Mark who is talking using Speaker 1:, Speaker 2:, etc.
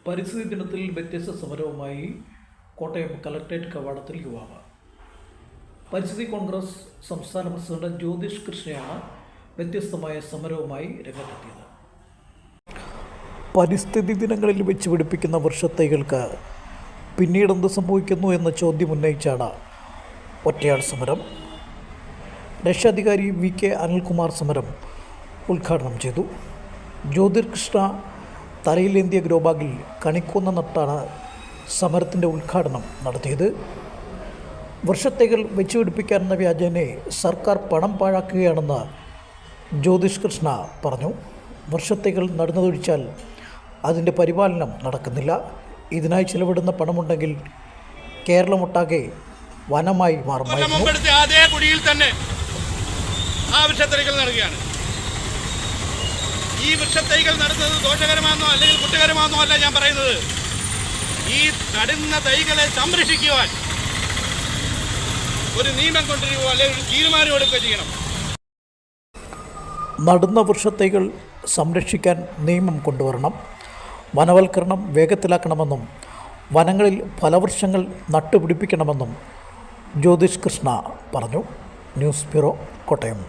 Speaker 1: പരിസ്ഥിതി ദിനത്തിൽ വ്യത്യസ്ത സമരവുമായി കോട്ടയം കളക്ടറേറ്റ് കവാടത്തിൽ യുവാവ്. പരിസ്ഥിതി കോൺഗ്രസ് സംസ്ഥാന പ്രസിഡന്റ് ജ്യോതിഷ് കൃഷ്ണയാണ് വ്യത്യസ്തമായ സമരവുമായി രംഗത്തെത്തിയത്. പരിസ്ഥിതി ദിനങ്ങളിൽ വെച്ച് പിടിപ്പിക്കുന്ന വൃക്ഷത്തൈകൾക്ക് പിന്നീടെന്ത് സംഭവിക്കുന്നു എന്ന ചോദ്യം ഉന്നയിച്ചാണ് ഒറ്റയാൾ സമരം. രക്ഷാധികാരി VK അനിൽകുമാർ സമരം ഉദ്ഘാടനം ചെയ്തു. ജ്യോതിഷ് കൃഷ്ണ തലയിലേന്തിയ ഗ്രോബാഗിൽ കണിക്കൊന്ന നട്ടാണ് സമരത്തിൻ്റെ ഉദ്ഘാടനം നടത്തിയത്. വൃക്ഷത്തൈകൾ വെച്ചുപിടിപ്പിക്കാനെന്ന വ്യാജേനെ സർക്കാർ പണം പാഴാക്കുകയാണെന്ന് ജ്യോതിഷ് കൃഷ്ണ പറഞ്ഞു. വൃക്ഷത്തൈകൾ നടുന്നതൊഴിച്ചാൽ അതിൻ്റെ പരിപാലനം നടക്കുന്നില്ല. ഇതിനായി ചിലവിടുന്ന പണമുണ്ടെങ്കിൽ കേരളമൊട്ടാകെ വനമായി മാറുമായിരുന്നു.
Speaker 2: അതേ കുടിയിൽ തന്നെ ആ വൃക്ഷത്തൈകൾ നടുകയാണ്. ഈ വൃക്ഷത്തൈകൾ നടുന്നത് ദോഷകരമാണെന്നോ അല്ലെങ്കിൽ കുറ്റകരമാണെന്നോ അല്ല ഞാൻ പറയുന്നത്. ഈ നടുന്ന തൈകളെ സംരക്ഷിക്കുവാൻ ഒരു നിയമം കൊണ്ടുവരികയോ അല്ലെങ്കിൽ ഒരു തീരുമാനം എടുക്കുകയോ ചെയ്യണം.
Speaker 1: നടുന്ന വൃക്ഷത്തൈകൾ സംരക്ഷിക്കാൻ നിയമം കൊണ്ടുവരണം. വനവൽക്കരണം വേഗത്തിലാക്കണമെന്നും വനങ്ങളിൽ ഫലവൃക്ഷങ്ങൾ നട്ടുപിടിപ്പിക്കണമെന്നും ജ്യോതിഷ് കൃഷ്ണ പറഞ്ഞു. News bureau, Kottayam.